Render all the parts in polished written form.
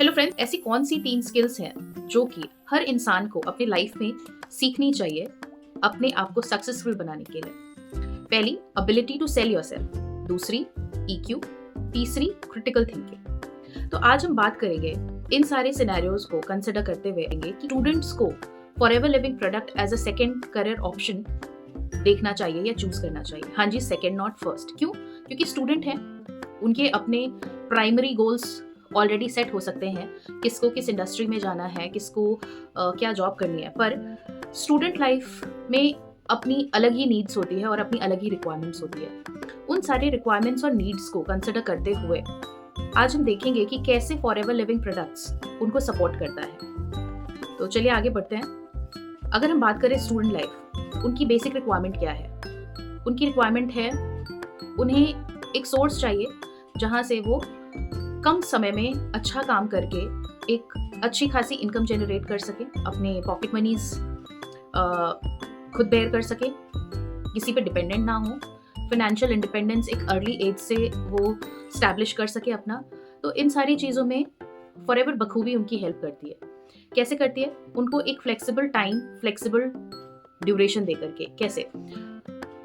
Hello friends, ऐसी कौन सी 3 skills हैं जो कि हर इंसान को अपनी लाइफ में सीखनी चाहिए अपने आप को सक्सेसफुल बनाने के लिए? पहली, एबिलिटी टू सेल योरसेल्फ। दूसरी, ईक्यू। तीसरी, क्रिटिकल थिंकिंग। तो आज हम बात करेंगे इन सारे सिनेरियोज को कंसिडर करते हुए कि स्टूडेंट्स को Forever Living product as a second career option देखना चाहिए या चूज करना चाहिए। हाँ जी, सेकंड नॉट फर्स्ट। क्यों? क्योंकि स्टूडेंट हैं, उनके अपने प्राइमरी गोल्स ऑलरेडी सेट हो सकते हैं, किसको किस इंडस्ट्री में जाना है, किसको क्या जॉब करनी है। पर स्टूडेंट लाइफ में अपनी अलग ही नीड्स होती है और अपनी अलग ही रिक्वायरमेंट्स होती है। उन सारे रिक्वायरमेंट्स और नीड्स को कंसिडर करते हुए आज हम देखेंगे कि कैसे फॉरएवर लिविंग प्रोडक्ट्स उनको सपोर्ट करता है। तो चलिए आगे बढ़ते हैं। अगर हम बात करें स्टूडेंट लाइफ, उनकी बेसिक रिक्वायरमेंट क्या है? उनकी रिक्वायरमेंट है, उन्हें एक सोर्स चाहिए जहाँ से वो कम समय में अच्छा काम करके एक अच्छी खासी इनकम जनरेट कर सके, अपने पॉकेट मनीज खुद बेयर कर सके, किसी पे डिपेंडेंट ना हो, फाइनेंशियल इंडिपेंडेंस एक अर्ली एज से वो स्टैब्लिश कर सके अपना। तो इन सारी चीज़ों में फॉरएवर बखूबी उनकी हेल्प करती है। कैसे करती है? उनको एक फ्लेक्सिबल टाइम, फ्लेक्सिबल ड्यूरेशन दे करके। कैसे?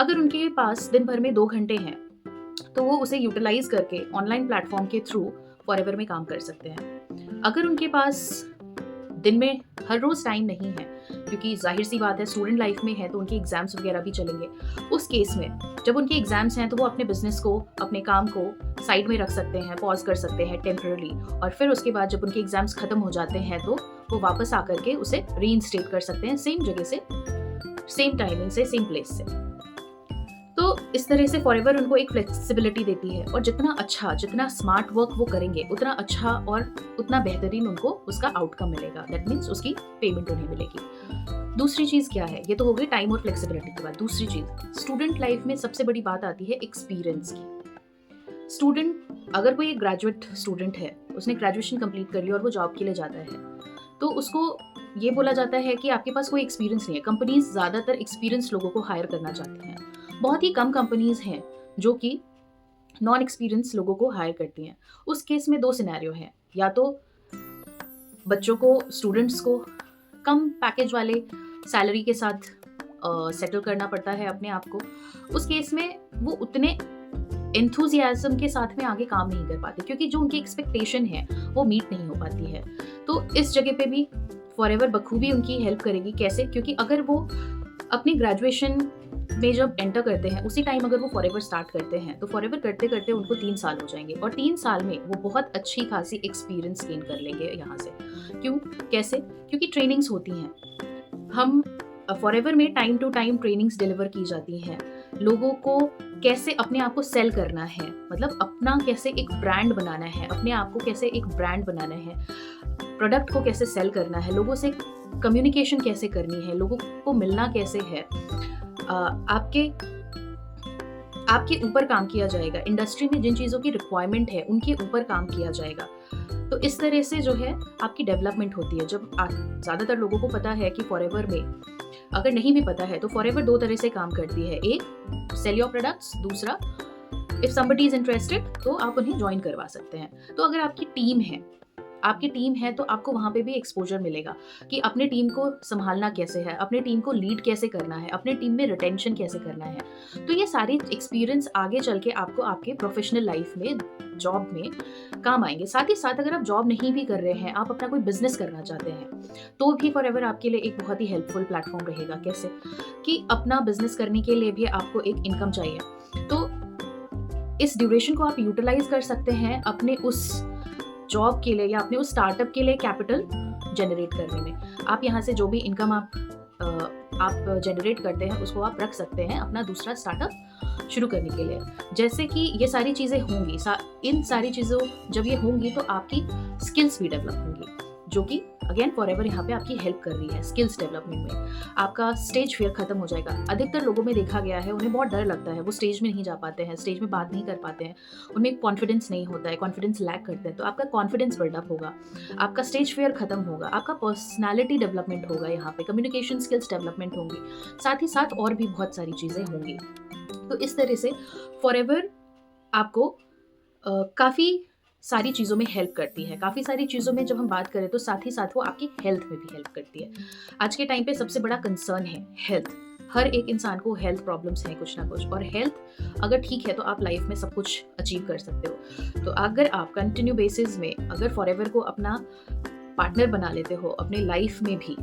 अगर उनके पास दिन भर में 2 घंटे हैं तो वो उसे यूटिलाइज करके ऑनलाइन प्लेटफॉर्म के थ्रू फॉरएवर में काम कर सकते हैं। अगर उनके पास दिन में हर रोज टाइम नहीं है, क्योंकि जाहिर सी बात है स्टूडेंट लाइफ में है तो उनके एग्जाम्स वगैरह भी चलेंगे, उस केस में जब उनके एग्जाम्स हैं तो वो अपने बिजनेस को, अपने काम को साइड में रख सकते हैं, पॉज कर सकते हैं टेम्पररी, और फिर उसके बाद जब उनके एग्जाम्स खत्म हो जाते हैं तो वो वापस आकर के उसे रीइंस्टेट कर सकते हैं सेम जगह से, सेम टाइमिंग से, सेम प्लेस से। तो इस तरह से फॉरएवर उनको एक फ्लेक्सिबिलिटी देती है, और जितना अच्छा, जितना स्मार्ट वर्क वो करेंगे उतना अच्छा और उतना बेहतरीन उनको उसका आउटकम मिलेगा। दैट मीन्स उसकी पेमेंट उन्हें मिलेगी। दूसरी चीज़ क्या है? ये तो हो गई टाइम और फ्लेक्सिबिलिटी की बात। दूसरी चीज़, स्टूडेंट लाइफ में सबसे बड़ी बात आती है एक्सपीरियंस की। स्टूडेंट, अगर कोई एक ग्रेजुएट स्टूडेंट है, उसने ग्रेजुएशन कंप्लीट कर ली और वो जॉब के लिए जाता है, तो उसको ये बोला जाता है कि आपके पास कोई एक्सपीरियंस नहीं है। कंपनीज ज़्यादातर एक्सपीरियंस लोगों को हायर करना चाहती हैं। बहुत ही कम कंपनीज हैं जो कि नॉन एक्सपीरियंस लोगों को हायर करती हैं। उस केस में 2 सिनेरियो हैं, या तो बच्चों को, स्टूडेंट्स को कम पैकेज वाले सैलरी के साथ सेटल करना पड़ता है अपने आप को। उस केस में वो उतने एंथुजियाज्म के साथ में आगे काम नहीं कर पाते, क्योंकि जो उनकी एक्सपेक्टेशन है वो मीट नहीं हो पाती है। तो इस जगह पे भी फॉरएवर बखूबी उनकी हेल्प करेगी। कैसे? क्योंकि अगर वो अपनी ग्रेजुएशन में जब एंटर करते हैं उसी टाइम अगर वो फॉरएवर स्टार्ट करते हैं तो फॉरएवर करते करते उनको 3 साल हो जाएंगे, और 3 साल में वो बहुत अच्छी खासी एक्सपीरियंस गेन कर लेंगे यहाँ से। क्यों? कैसे? क्योंकि ट्रेनिंग्स होती हैं। हम फॉरएवर में time to time trainings deliver की जाती हैं। लोगों को कैसे अपने आप को सेल करना है, मतलब अपना कैसे एक ब्रांड बनाना है, अपने आप को कैसे एक ब्रांड बनाना है, प्रोडक्ट को कैसे सेल करना है, लोगों से कम्युनिकेशन कैसे करनी है, लोगों को मिलना कैसे है, आपके ऊपर काम किया जाएगा। इंडस्ट्री में जिन चीज़ों की रिक्वायरमेंट है उनके ऊपर काम किया जाएगा। तो इस तरह से जो है आपकी डेवलपमेंट होती है। जब ज़्यादातर लोगों को पता है कि फॉरएवर में, अगर नहीं भी पता है तो फॉरएवर 2 तरह से काम करती है। एक, सेल योर प्रोडक्ट्स। दूसरा, इफ समबडी इज इंटरेस्टेड तो आप उन्हें ज्वाइन करवा सकते हैं। तो अगर आपकी टीम है तो आपको वहाँ पे भी एक्सपोजर मिलेगा कि अपने टीम को संभालना कैसे है, अपने टीम को लीड कैसे करना है, अपने टीम में रिटेंशन कैसे करना है। तो ये सारी एक्सपीरियंस आगे चल के आपको आपके प्रोफेशनल लाइफ में, जॉब में काम आएंगे। साथ ही साथ अगर आप जॉब नहीं भी कर रहे हैं, आप अपना कोई बिजनेस करना चाहते हैं, तो भी फॉरएवर आपके लिए एक बहुत ही हेल्पफुल प्लेटफॉर्म रहेगा। कैसे? कि अपना बिजनेस करने के लिए भी आपको एक इनकम चाहिए, तो इस ड्यूरेशन को आप यूटिलाइज कर सकते हैं अपने उस जॉब के लिए या अपने उस स्टार्टअप के लिए कैपिटल जनरेट करने में। आप यहाँ से जो भी इनकम आप जनरेट करते हैं उसको आप रख सकते हैं अपना दूसरा स्टार्टअप शुरू करने के लिए। जैसे कि ये सारी चीज़ें होंगी, इन सारी चीज़ों जब ये होंगी तो आपकी स्किल्स भी डेवलप होंगी, जो कि अगेन फॉरएवर यहाँ पे आपकी हेल्प कर रही है स्किल्स डेवलपमेंट में। आपका स्टेज फियर खत्म हो जाएगा। अधिकतर लोगों में देखा गया है उन्हें बहुत डर लगता है, वो स्टेज में नहीं जा पाते हैं, स्टेज में बात नहीं कर पाते हैं, उनमें कॉन्फिडेंस नहीं होता है, कॉन्फिडेंस लैक करते हैं। तो आपका कॉन्फिडेंस बिल्डअप होगा, आपका स्टेज फियर खत्म होगा, आपका पर्सनैलिटी डेवलपमेंट होगा, यहाँ पे कम्युनिकेशन स्किल्स डेवलपमेंट होंगी, साथ ही साथ और भी बहुत सारी चीज़ें होंगी। तो इस तरह से फॉरएवर आपको काफ़ी सारी चीज़ों में हेल्प करती है। काफ़ी सारी चीज़ों में जब हम बात करें तो साथ ही साथ वो आपकी हेल्थ में भी हेल्प करती है। आज के टाइम पे सबसे बड़ा कंसर्न है हेल्थ। हर एक इंसान को हेल्थ प्रॉब्लम्स हैं कुछ ना कुछ, और हेल्थ अगर ठीक है तो आप लाइफ में सब कुछ अचीव कर सकते हो। तो अगर आप कंटिन्यू बेसिस में अगर फॉरएवर को अपना पार्टनर बना लेते हो अपने लाइफ में भी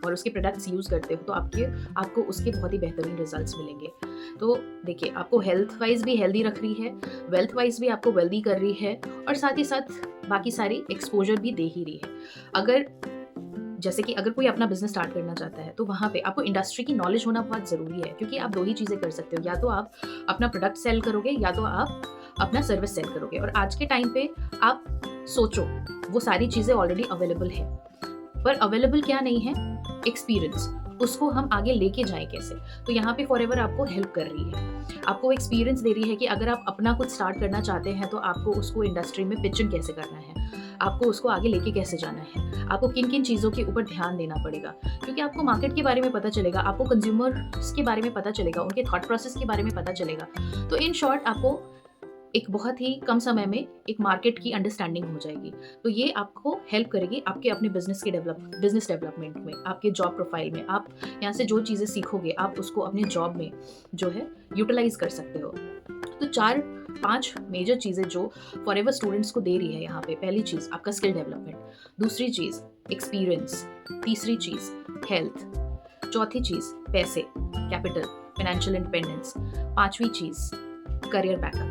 और उसके प्रोडक्ट्स यूज़ करते हो तो आपको उसके बहुत ही बेहतरीन रिजल्ट्स मिलेंगे। तो देखिए, आपको हेल्थ वाइज भी हेल्दी रख रही है, वेल्थ वाइज भी आपको वेल्दी कर रही है, और साथ ही साथ बाकी सारी एक्सपोजर भी दे ही रही है। अगर जैसे कि अगर कोई अपना बिजनेस स्टार्ट करना चाहता है तो वहाँ पे आपको इंडस्ट्री की नॉलेज होना बहुत ज़रूरी है, क्योंकि आप 2 ही चीज़ें कर सकते हो, या तो आप अपना प्रोडक्ट सेल करोगे या तो आप अपना सर्विस सेल करोगे। और आज के टाइम पे आप सोचो, वो सारी चीज़ें ऑलरेडी अवेलेबल है, पर अवेलेबल क्या नहीं है? एक्सपीरियंस। उसको हम आगे लेके जाएँ कैसे? तो यहाँ पे फॉरएवर आपको हेल्प कर रही है। आपको एक्सपीरियंस दे रही है कि अगर आप अपना कुछ स्टार्ट करना चाहते हैं तो आपको उसको इंडस्ट्री में पिचिंग कैसे करना है, आपको उसको आगे लेके कैसे जाना है, आपको किन-किन चीज़ों के ऊपर ध्यान देना पड़ेगा। क्योंकि आपको मार्केट के बारे में पता चलेगा, आपको कंज्यूमर्स के बारे में पता चलेगा, उनके थॉट प्रोसेस के बारे में पता चलेगा। तो इन शॉर्ट आपको एक बहुत ही कम समय में एक मार्केट की अंडरस्टैंडिंग हो जाएगी। तो ये आपको हेल्प करेगी आपके अपने बिज़नेस डेवलपमेंट में, आपके जॉब प्रोफाइल में। आप यहाँ से जो चीज़ें सीखोगे, आप उसको अपने जॉब में जो है यूटिलाइज़ कर सकते हो। तो 4-5 मेजर चीज़ें जो फॉरएवर स्टूडेंट्स को दे रही है यहाँ पे। पहली चीज़ आपका स्किल डेवलपमेंट, दूसरी चीज़ एक्सपीरियंस, तीसरी चीज़ हेल्थ, चौथी चीज़ पैसे, कैपिटल, फाइनेंशियल इंडिपेंडेंस, पाँचवीं चीज़ करियर बैकअप।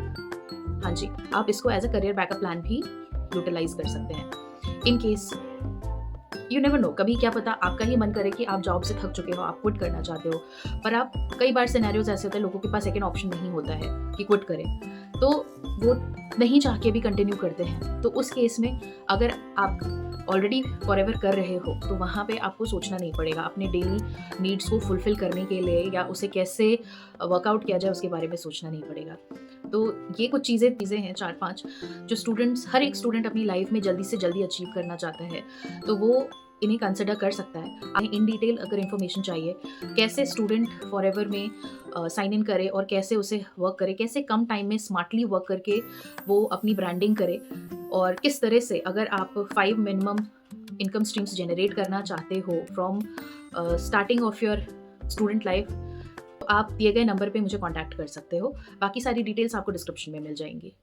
हाँ जी, आप इसको as a career backup plan भी यूटिलाइज़ कर सकते हैं। In case you never know, कभी क्या पता आपका ही मन करे कि आप जॉब से थक चुके हो, आप क्विट करना चाहते हो, पर आप कई बार सिनेरियोज़ ऐसे होते हैं, लोगों के पास सेकंड ऑप्शन नहीं होता है कि क्विट करें, तो वो नहीं चाह के भी कंटिन्यू करते हैं। तो उस केस में अगर आप ऑलरेडी फॉरएवर कर रहे हो तो वहाँ पे आपको सोचना नहीं पड़ेगा अपने डेली नीड्स को फुलफ़िल करने के लिए, या उसे कैसे वर्कआउट किया जाए उसके बारे में सोचना नहीं पड़ेगा। तो ये कुछ चीज़ें हैं 4-5 जो हर एक स्टूडेंट अपनी लाइफ में जल्दी से जल्दी अचीव करना चाहता है, तो वो इन्हें कंसिडर कर सकता है। आपने इन डिटेल अगर इन्फॉर्मेशन चाहिए, कैसे स्टूडेंट फॉरएवर में साइन इन करे और कैसे उसे वर्क करे, कैसे कम टाइम में स्मार्टली वर्क करके वो अपनी ब्रांडिंग करे, और किस तरह से अगर आप 5 मिनिमम इनकम स्ट्रीम्स जनरेट करना चाहते हो from starting of your student life, तो आप दिए गए नंबर पे मुझे कॉन्टैक्ट कर सकते हो। बाकी सारी डिटेल्स आपको डिस्क्रिप्शन में मिल जाएंगी।